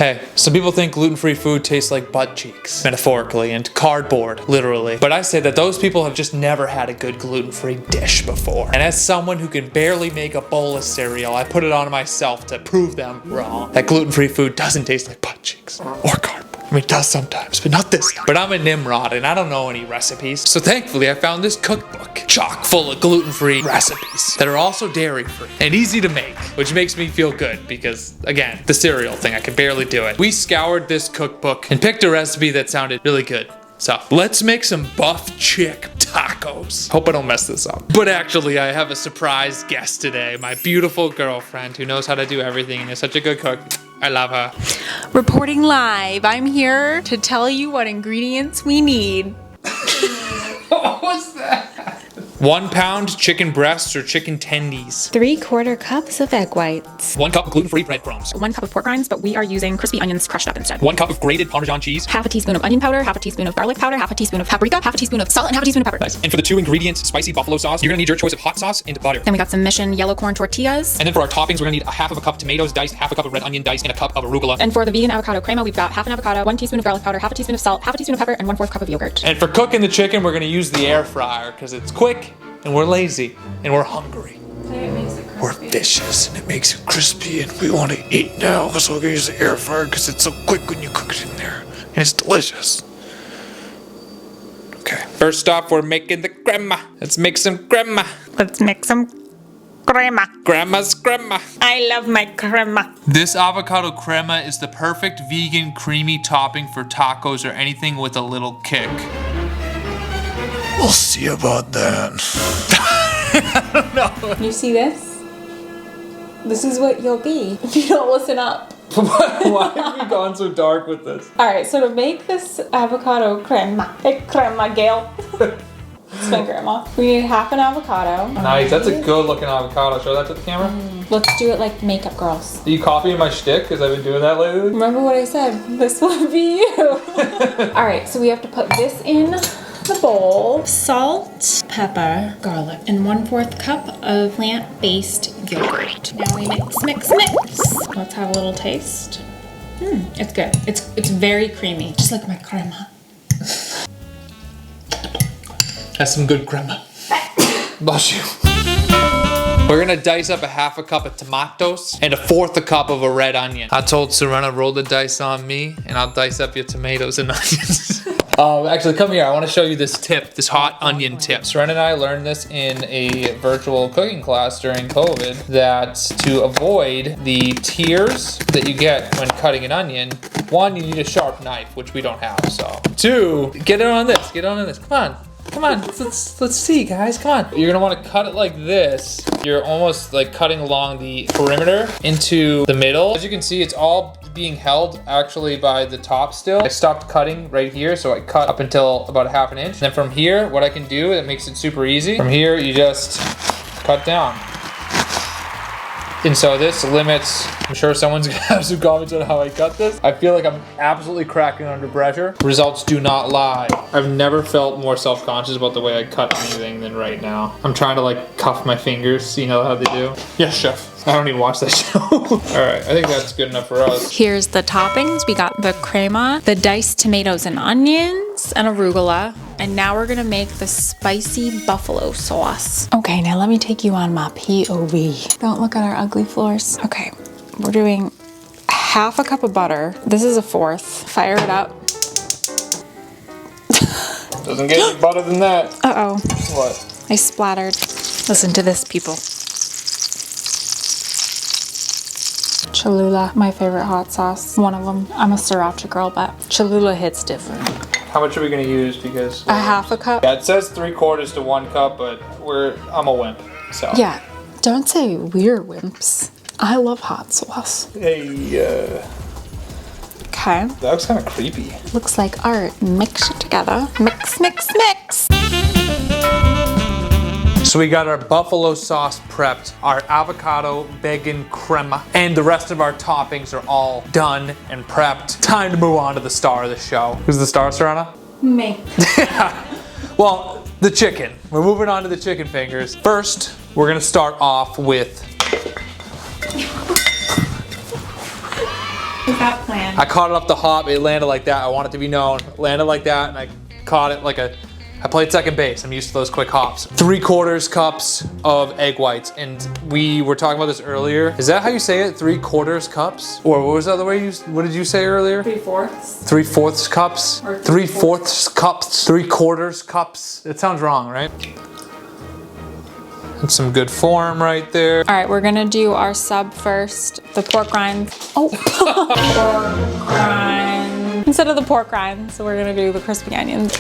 Hey, some people think gluten-free food tastes like butt cheeks, metaphorically, and cardboard, literally. But I say that those people have just never had a good gluten-free dish before. And as someone who can barely make a bowl of cereal, I put it on myself to prove them wrong. That gluten-free food doesn't taste like butt cheeks or cardboard. I mean, it does sometimes, but not this time. But I'm a Nimrod and I don't know any recipes. So thankfully I found this cookbook chock full of gluten-free recipes that are also dairy-free and easy to make, which makes me feel good because, again, the cereal thing, I could barely do it. We scoured this cookbook and picked a recipe that sounded really good. So let's make some buff chick tacos. Hope I don't mess this up. But actually, I have a surprise guest today, my beautiful girlfriend who knows how to do everything and is such a good cook. I love her. Reporting live. I'm here to tell you what ingredients we need. What was that? 1 pound chicken breasts or chicken tendies. 3/4 cups of egg whites. 1 cup of gluten-free breadcrumbs. 1 cup of pork rinds, but we are using crispy onions crushed up instead. 1 cup of grated Parmesan cheese. 1/2 teaspoon of onion powder, 1/2 teaspoon of garlic powder, 1/2 teaspoon of paprika, 1/2 teaspoon of salt, and 1/2 teaspoon of pepper. Nice. And for the 2 ingredients spicy buffalo sauce, you're gonna need your choice of hot sauce and butter. Then we got some Mission yellow corn tortillas. And then for our toppings, we're gonna need 1/2 cup tomatoes diced, 1/2 cup of red onion diced, and 1 cup of arugula. And for the vegan avocado crema, we've got 1/2 an avocado, 1 teaspoon of garlic powder, 1/2 teaspoon of salt, 1/2 teaspoon of pepper, and 1/4 cup of yogurt. And for cooking the chicken, we're gonna use the air fryer because it's quick and we're lazy and we're hungry. We're vicious and it makes it crispy and we want to eat now, so we're gonna use the air fryer because it's so quick when you cook it in there and it's delicious. Okay, first off, we're making the crema. Let's make some crema. Let's make some crema. Grandma's crema. I love my crema. This avocado crema is the perfect vegan creamy topping for tacos or anything with a little kick. We'll see about that. I don't know. You see this? This is what you'll be if you don't listen up. Why have we gone so dark with this? Alright, so to make this avocado crema, Gail. It's my grandma. We need 1/2 an avocado. Nice, that's a good looking avocado. Show that to the camera. Let's do it like makeup girls. Are you copying my shtick? Because I've been doing that lately. Remember what I said? This would be you. Alright, so we have to put this in the bowl. Salt, pepper, garlic, and 1/4 cup of plant-based yogurt. Now we mix, mix, mix. Let's have a little taste. It's good. It's very creamy, just like my crema. That's some good crema. Bless you. We're gonna dice up 1/2 cup of tomatoes and 1/4 cup of a red onion. I told Sirena, roll the dice on me and I'll dice up your tomatoes and onions. Actually, come here. I want to show you this tip, this hot onion tip. Sirena and I learned this in a virtual cooking class during COVID, that to avoid the tears that you get when cutting an onion, 1, you need a sharp knife, which we don't have, so. 2, get it on this, get on this, come on. Come on, let's see, guys, come on. You're gonna wanna cut it like this. You're almost like cutting along the perimeter into the middle. As you can see, it's all being held actually by the top still. I stopped cutting right here, so I cut up until about 1/2 inch. And then from here, what I can do, that makes it super easy. From here, you just cut down. And so this limits, I'm sure someone's gonna have some comments on how I cut this. I feel like I'm absolutely cracking under pressure. Results do not lie. I've never felt more self-conscious about the way I cut anything than right now. I'm trying to like cuff my fingers, you know how they do? Yes, chef. I don't even watch that show. All right, I think that's good enough for us. Here's the toppings. We got the crema, the diced tomatoes and onions, and arugula. And now we're gonna make the spicy buffalo sauce. Okay, now let me take you on my POV. Don't look at our ugly floors. Okay, we're doing 1/2 cup of butter. This is 1/4. Fire it up. Doesn't get any better than that. Uh-oh. What? I splattered. Listen to this, people. Cholula, my favorite hot sauce. One of them. I'm a sriracha girl, but Cholula hits different. How much are we gonna use? Because 1/2 cup. yeah, it says 3/4 to 1 cup, but I'm a wimp. So Yeah, don't say we're wimps. I love hot sauce. Hey, Okay. that looks kind of creepy. Looks like art. Mix it together. Mix, mix, mix. So we got our buffalo sauce prepped, our avocado vegan crema, and the rest of our toppings are all done and prepped. Time to move on to the star of the show. Who's the star, Sirena? Me. Well, the chicken. We're moving on to the chicken fingers. First, we're gonna start off with Is that planned? I caught it off the hop. It landed like that. I want it to be known. It landed like that, and I caught it like I played second base. I'm used to those quick hops. 3/4 cups of egg whites. And we were talking about this earlier. Is that how you say it? 3/4 cups? Or what was the other way what did you say earlier? 3/4. 3/4 cups? Or 3/4 cups? 3/4 cups? It sounds wrong, right? That's some good form right there. All right, we're gonna do our sub first. The pork rinds. Oh, pork rinds. Instead of the pork rinds, so we're gonna do the crispy onions.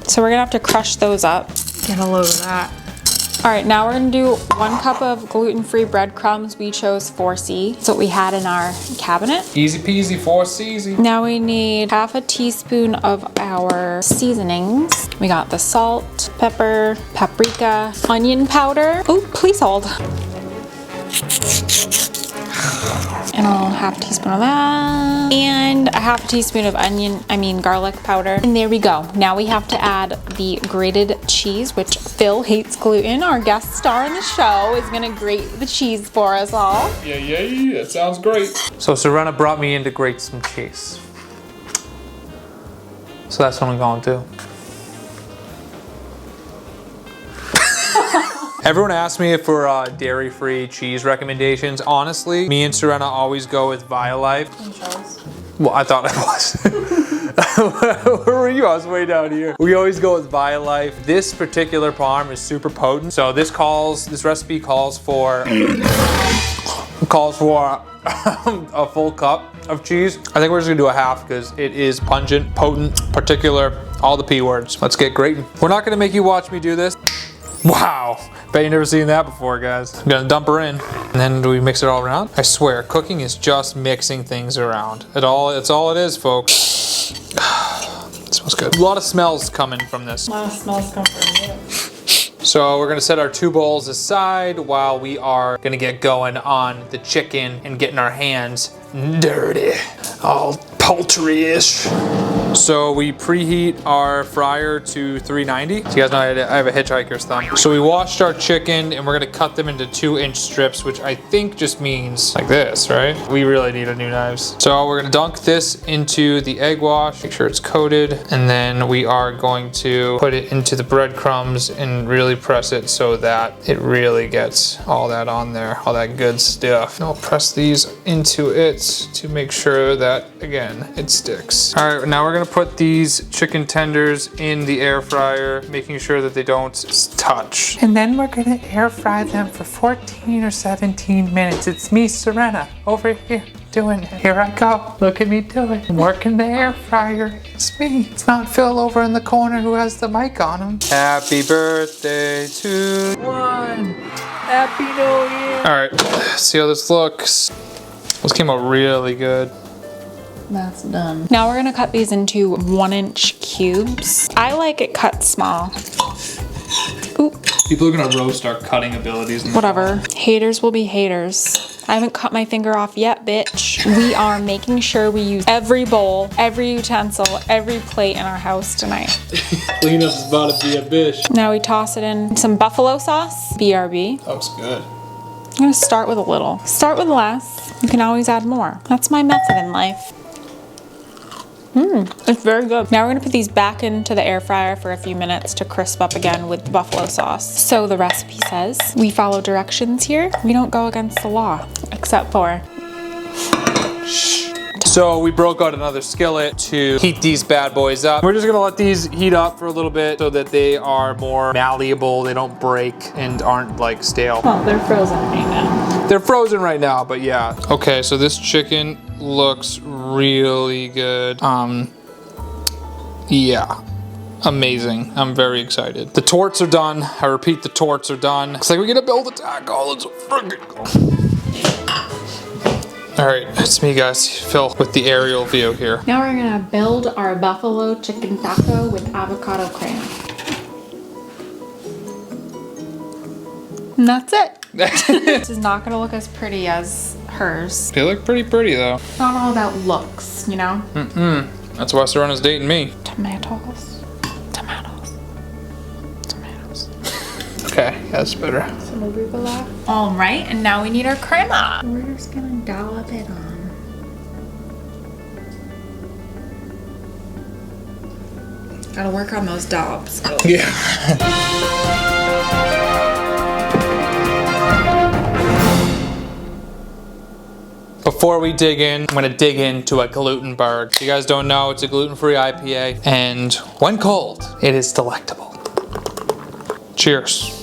So we're gonna have to crush those up. Get a load of that. All right, now we're gonna do 1 cup of gluten-free breadcrumbs. We chose 4C. That's what we had in our cabinet. Easy peasy, 4C. Now we need 1/2 teaspoon of our seasonings. We got the salt, pepper, paprika, onion powder. Oh, please hold. And a 1/2 teaspoon of that. And a 1/2 teaspoon of garlic powder. And there we go. Now we have to add the grated cheese, which Phil hates gluten. Our guest star in the show is gonna grate the cheese for us all. Yeah, that sounds great. So Sirena brought me in to grate some cheese. So that's what I'm gonna do. Everyone asks me if we're dairy-free cheese recommendations. Honestly, me and Sirena always go with Violife. Well, I thought I was. Where were you? I was way down here. We always go with Violife. This particular parm is super potent. So this recipe calls for a full cup of cheese. I think we're just gonna do a half because it is pungent, potent, particular, all the P words. Let's get grating. We're not gonna make you watch me do this. Wow, bet you never seen that before, guys. I'm gonna dump her in, and then do we mix it all around? I swear, cooking is just mixing things around. It's all it is, folks. It smells good. A lot of smells coming from this. A lot of smells come from you. So we're gonna set our 2 bowls aside while we are gonna get going on the chicken and getting our hands dirty, all poultry-ish. So we preheat our fryer to 390. So you guys know I have a hitchhiker's thumb. So we washed our chicken and we're gonna cut them into 2-inch strips, which I think just means like this, right? We really need a new knives. So we're gonna dunk this into the egg wash, make sure it's coated, and then we are going to put it into the breadcrumbs and really press it so that it really gets all that on there, all that good stuff. And I'll press these into it to make sure that, again, it sticks. All right, now we're gonna put these chicken tenders in the air fryer, making sure that they don't touch. And then we're gonna air fry them for 14 or 17 minutes. It's me, Sirena, over here doing it. Here I go. Look at me do it. I'm working the air fryer. It's me. It's not Phil over in the corner who has the mic on him. Happy birthday to one. Happy New Year. All right, see how this looks. This came out really good. That's done. Now we're gonna cut these into 1-inch cubes. I like it cut small. Ooh. People are gonna roast our cutting abilities. Whatever. Haters will be haters. I haven't cut my finger off yet, bitch. We are making sure we use every bowl, every utensil, every plate in our house tonight. Cleanup's about to be a bitch. Now we toss it in some buffalo sauce, BRB. That looks good. I'm gonna start with a little. Start with less. You can always add more. That's my method in life. It's very good. Now we're gonna put these back into the air fryer for a few minutes to crisp up again with the buffalo sauce. So the recipe says, we follow directions here. We don't go against the law, except for... So we broke out another skillet to heat these bad boys up. We're just gonna let these heat up for a little bit so that they are more malleable, they don't break and aren't like stale. Well, they're frozen right now. They're frozen right now, but yeah. Okay, so this chicken looks really good. Yeah, amazing. I'm very excited. The torts are done. I repeat, the torts are done. Looks like we're gonna build a taco. Let's friggin' go. All right, it's me, guys. Phil with the aerial view here. Now we're gonna build our buffalo chicken taco with avocado crema. And that's it. This is not gonna look as pretty as hers. They look pretty pretty though. It's not all about looks, you know? That's why Serena's dating me. Tomatoes. Tomatoes. Tomatoes. Okay, that's better. Some arugula. All right, and now we need our crema. We're just gonna dollop it on. Gotta work on those dob skills. Yeah. Before we dig in, I'm gonna dig into a Glutenberg. If you guys don't know, it's a gluten-free IPA, and when cold, it is delectable. Cheers.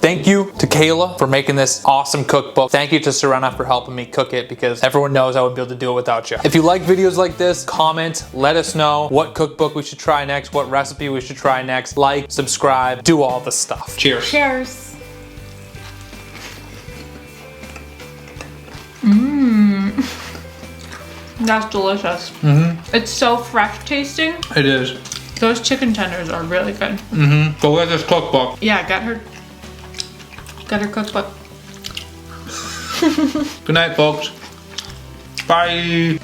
Thank you to Kayla for making this awesome cookbook. Thank you to Sirena for helping me cook it, because everyone knows I wouldn't be able to do it without you. If you like videos like this, comment, let us know what cookbook we should try next, what recipe we should try next. Like, subscribe, do all the stuff. Cheers. Cheers. That's delicious. It's so fresh tasting. It is. Those chicken tenders are really good. Go get this cookbook. Yeah, get her cookbook. Good night, folks. Bye.